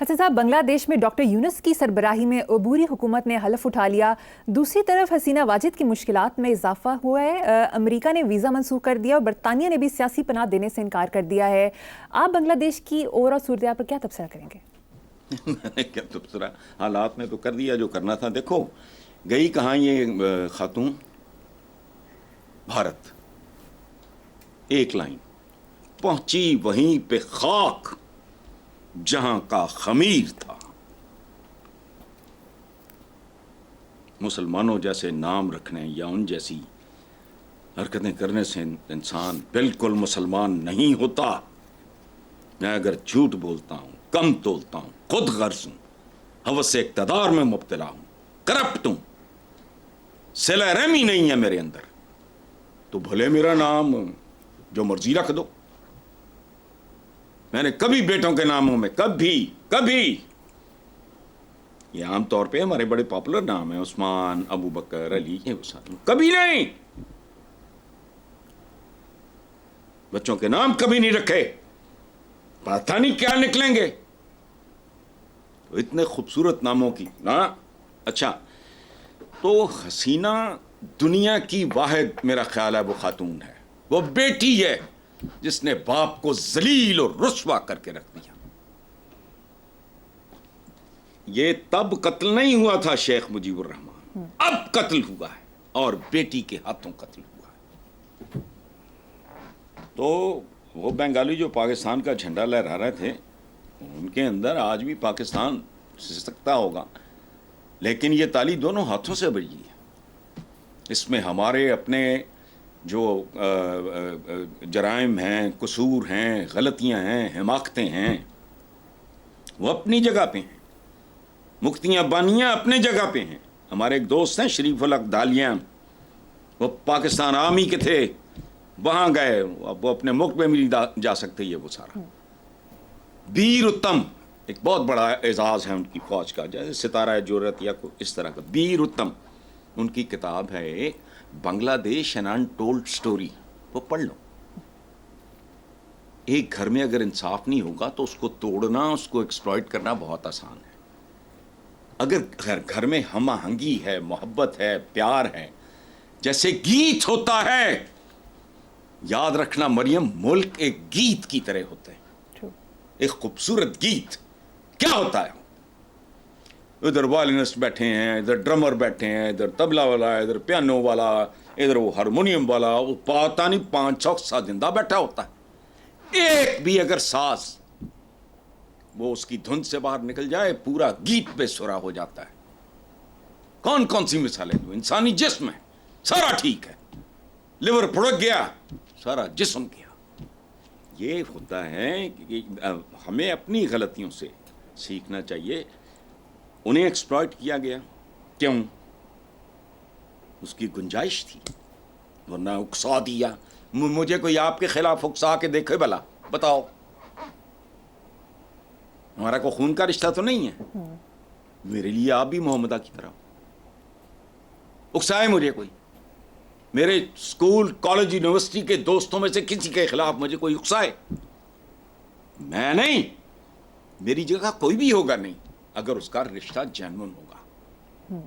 حسن صاحب، بنگلہ دیش میں ڈاکٹر یونس کی سربراہی میں عبوری حکومت نے حلف اٹھا لیا۔ دوسری طرف حسینہ واجد کی مشکلات میں اضافہ ہوا ہے۔ امریکہ نے ویزا منسوخ کر دیا اور برطانیہ نے بھی سیاسی پناہ دینے سے انکار کر دیا ہے۔ آپ بنگلہ دیش کی اوورآل صورتحال پر کیا تبصرہ کریں گے؟ میں نے کیا تبصرہ، حالات میں تو کر دیا جو کرنا تھا۔ دیکھو گئی کہاں یہ خاتون؟ بھارت، ایک لائن پہنچی وہیں پہ خاک جہاں کا خمیر تھا۔ مسلمانوں جیسے نام رکھنے یا ان جیسی حرکتیں کرنے سے انسان بالکل مسلمان نہیں ہوتا۔ میں اگر جھوٹ بولتا ہوں، کم تولتا ہوں، خود غرض ہوں، ہوس اقتدار میں مبتلا ہوں، کرپٹ ہوں، صلہ رحمی نہیں ہے میرے اندر، تو بھلے میرا نام جو مرضی رکھ دو۔ میں نے کبھی بیٹوں کے ناموں میں کبھی یہ عام طور پہ ہمارے بڑے پاپولر نام ہیں، عثمان، ابو بکر، علی، یہ کبھی نہیں، بچوں کے نام کبھی نہیں رکھے، پتہ نہیں کیا نکلیں گے۔ تو اتنے خوبصورت ناموں کی نا۔ اچھا، تو حسینہ دنیا کی واحد میرا خیال ہے وہ خاتون ہے، وہ بیٹی ہے جس نے باپ کو ذلیل اور رسوا کر کے رکھ دیا۔ یہ تب قتل نہیں ہوا تھا شیخ مجیب الرحمان، اب قتل ہوا ہے اور بیٹی کے ہاتھوں قتل ہوا ہے۔ تو وہ بنگالی جو پاکستان کا جھنڈا لہرا رہے تھے، ان کے اندر آج بھی پاکستان سکتا ہوگا، لیکن یہ تالی دونوں ہاتھوں سے بجی ہے۔ اس میں ہمارے اپنے جو جرائم ہیں، قصور ہیں، غلطیاں ہیں، حماقتیں ہیں، وہ اپنی جگہ پہ ہیں، مکتیاں بانیاں اپنے جگہ پہ ہیں۔ ہمارے ایک دوست ہیں شریف الحق دالیاں، وہ پاکستان آرمی کے تھے، وہاں گئے، اب وہ اپنے ملک میں بھی نہیں جا سکتے۔ یہ وہ سارا بیر اتم ایک بہت بڑا اعزاز ہے ان کی فوج کا، جیسے ستارہ جرأت یا اس طرح کا۔ بیر اتم ان کی کتاب ہے بنگلہ دیش این انٹولڈ سٹوری، وہ پڑھ لو۔ ایک گھر میں اگر انصاف نہیں ہوگا تو اس کو توڑنا، اس کو ایکسپلائٹ کرنا بہت آسان ہے۔ اگر گھر میں ہم آہنگی ہے، محبت ہے، پیار ہے، جیسے گیت ہوتا ہے، یاد رکھنا مریم، ملک ایک گیت کی طرح ہوتے ہیں، ایک خوبصورت گیت۔ کیا ہوتا ہے؟ ادھر وائلنسٹ بیٹھے ہیں، ادھر ڈرمر بیٹھے ہیں، ادھر طبلہ والا، ادھر پیانو والا، ادھر وہ ہارمونیم والا، وہ پتہ نہیں 500 زندہ بیٹھا ہوتا ہے۔ ایک بھی اگر ساز وہ اس کی دھن سے باہر نکل جائے، پورا گیت بے سرا ہو جاتا ہے۔ کون کون سی مثالیں دوں؟ انسانی جسم ہے، سارا ٹھیک ہے، لیور پھڑک گیا، سارا جسم گیا۔ یہ ہوتا ہے کہ ہمیں اپنی غلطیوں سے سیکھنا چاہیے۔ انہیں ایکسپلائٹ کیا گیا، کیوں؟ اس کی گنجائش تھی، ورنہ اکسا دیا۔ مجھے کوئی آپ کے خلاف اکسا کے دیکھے بھلا، بتاؤ، ہمارا کوئی خون کا رشتہ تو نہیں ہے۔ میرے لیے آپ بھی محمدہ کی طرح اکسائے مجھے کوئی، میرے اسکول، کالج، یونیورسٹی کے دوستوں میں سے کسی کے خلاف مجھے کوئی اکسائے، میں نہیں، میری جگہ کوئی بھی ہوگا نہیں اگر اس کا رشتہ جینون ہوگا۔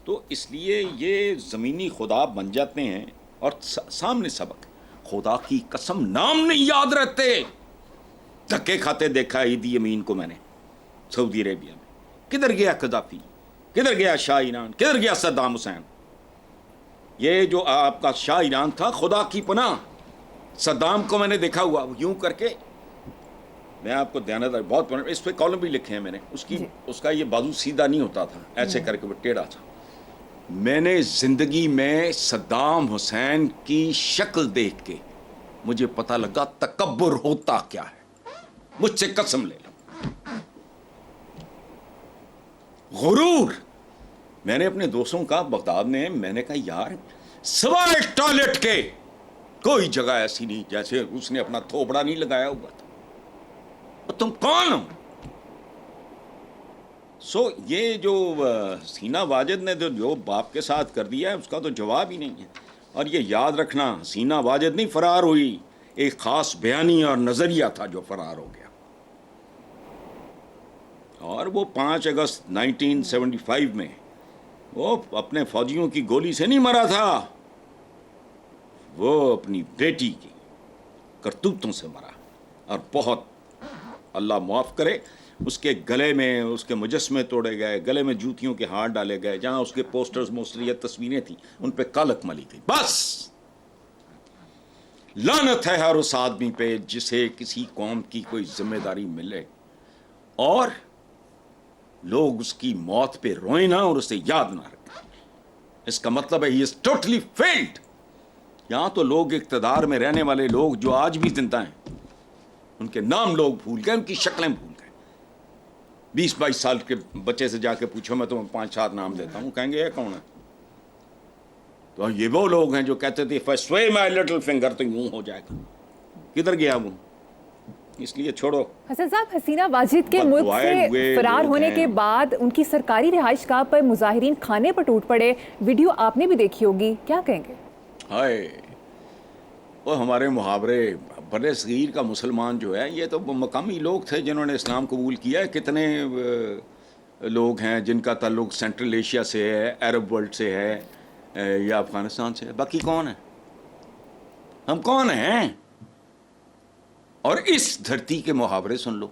تو اس لیے یہ زمینی خدا بن جاتے ہیں۔ اور سامنے سبق، خدا کی قسم نام نہیں یاد رہتے۔ دھکے کھاتے دیکھا ایدی امین کو میں نے سعودی عربیہ میں، کدھر گیا قذافی، کدھر گیا شاہ ایران، کدھر گیا صدام حسین۔ یہ جو آپ کا شاہ ایران تھا، خدا کی پناہ، صدام کو میں نے دیکھا ہوا یوں کر کے، میں آپ کو دیانت بہت اس پہ کالم بھی لکھے ہیں میں نے، اس کا یہ بازو سیدھا نہیں ہوتا تھا، ایسے کر کے وہ ٹیڑھا تھا۔ میں نے زندگی میں صدام حسین کی شکل دیکھ کے مجھے پتہ لگا تکبر ہوتا کیا ہے۔ مجھ سے قسم لے لو، غرور۔ میں نے اپنے دوستوں کا بغداد میں، میں نے کہا یار، سوائے ٹوائلٹ کے کوئی جگہ ایسی نہیں جیسے اس نے اپنا تھوبڑا نہیں لگایا ہوا تھا۔ اور تم کون ہو؟ یہ جو حسینہ واجد نے جو باپ کے ساتھ کر دیا ہے، اس کا تو جواب ہی نہیں ہے۔ اور یہ یاد رکھنا، حسینہ واجد نہیں فرار ہوئی، ایک خاص بیانی اور نظریہ تھا جو فرار ہو گیا۔ اور وہ 5 اگست 1975 میں وہ اپنے فوجیوں کی گولی سے نہیں مرا تھا, وہ اپنی بیٹی کی کرتوتوں سے مرا. اور بہت اللہ معاف کرے اس کے گلے میں اس کے مجسمے توڑے گئے, گلے میں جوتیوں کے ہار ڈالے گئے, جہاں اس کے پوسٹرز موسٹریت تصویریں تھیں ان پہ کالک ملی گئی. بس لعنت ہے ہر اس آدمی پہ جسے کسی قوم کی کوئی ذمہ داری ملے اور لوگ اس کی موت پہ روئیں نہ اور اسے یاد نہ رکھیں. اس کا مطلب ہے ہی از ٹوٹلی فیلڈ. یہاں تو لوگ اقتدار میں رہنے والے لوگ جو آج بھی زندہ ہیں ان کے نام لوگ بھول گئے, ان کی شکلیں بھول گئے. 20-22 سال کے بچے سے جا کے پوچھو میں تمہیں 5-7 نام دیتا ہوں, کہیں گے یہ کون ہے. تو یہ وہ لوگ ہیں جو کہتے تھے if I sway my little finger تو یوں ہو جائے گا. کدھر گیا وہ؟ اس لیے چھوڑو. حسن صاحب, حسینہ واجد کے ملک سے فرار ہونے کے بعد ان کی سرکاری رہائش گاہ پر مظاہرین کھانے پر ٹوٹ پڑے, ویڈیو آپ نے بھی دیکھی ہوگی, کیا کہیں گے؟ ہائے وہ ہمارے محاورے بر صغیر کا مسلمان جو ہے یہ تو مقامی لوگ تھے جنہوں نے اسلام قبول کیا ہے. کتنے لوگ ہیں جن کا تعلق سینٹرل ایشیا سے ہے, عرب ورلڈ سے ہے یا افغانستان سے ہے. باقی کون ہیں؟ ہم کون ہیں؟ اور اس دھرتی کے محاورے سن لو,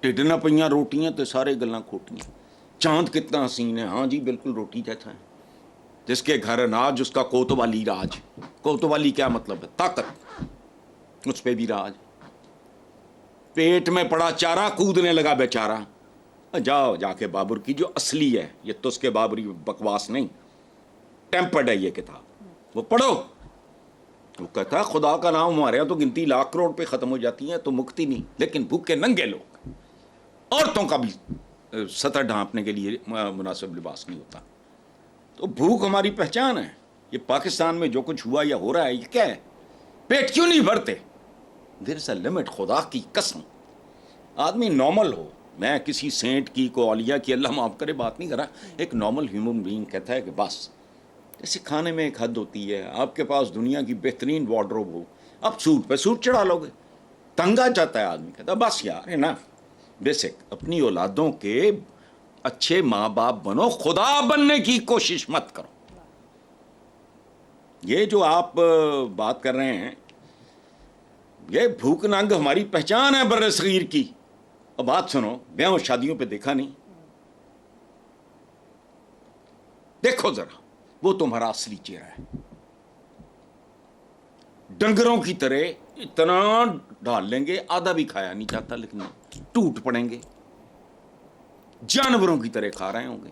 ٹھڈ نہ پئیاں روٹیاں تو سارے گلاں کھوٹیاں. چاند کتنا حسین ہے, ہاں جی بالکل روٹی جیسا ہے. جس کے گھر اناج اس کا کوتوالی راج. کوتوالی کیا مطلب ہے؟ طاقت, اس پہ بھی راج. پیٹ میں پڑا چارہ کودنے لگا بیچارہ. جاؤ جا کے بابر کی جو اصلی ہے, یہ تو اس کے بابری بکواس نہیں, ٹیمپرڈ ہے یہ کتاب, وہ پڑھو. وہ کہتا ہے خدا کا نام ہمارے یہاں تو گنتی لاکھ کروڑ پہ ختم ہو جاتی ہیں تو مکتی نہیں, لیکن بھوکے ننگے لوگ, عورتوں کا بھی سطر ڈھانپنے کے لیے مناسب لباس نہیں ہوتا. تو بھوک ہماری پہچان ہے. یہ پاکستان میں جو کچھ ہوا یا ہو رہا ہے یہ کیا ہے؟ پیٹ کیوں نہیں بھرتے؟ دیر از اے لمٹ. خدا کی قسم آدمی نارمل ہو, میں کسی سینٹ کی کو اولیاء کی اللہ معاف کرے بات نہیں کر رہا, ایک نارمل ہیومن بینگ کہتا ہے کہ بس جیسے کھانے میں ایک حد ہوتی ہے. آپ کے پاس دنیا کی بہترین وارڈروب ہو, اب سوٹ پہ سوٹ چڑھا لو گے, تنگ آ جاتا ہے آدمی. کہتا ہے بس یار ہے نا بیسک. اپنی اولادوں کے اچھے ماں باپ بنو, خدا بننے کی کوشش مت کرو. یہ جو آپ بات کر رہے ہیں یہ بھوک ننگ ہماری پہچان ہے بر صغیر کی. اور بات سنو, بیاہ شادیوں پہ دیکھا نہیں؟ دیکھو ذرا وہ تمہارا اصلی چہرہ ہے. ڈنگروں کی طرح اتنا ڈال لیں گے, آدھا بھی کھایا نہیں جاتا, لیکن ٹوٹ پڑیں گے, جانوروں کی طرح کھا رہے ہوں گے.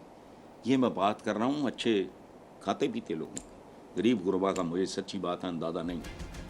یہ میں بات کر رہا ہوں اچھے کھاتے پیتے لوگوں کی. غریب غربا کا مجھے سچی بات ہے اندازہ نہیں.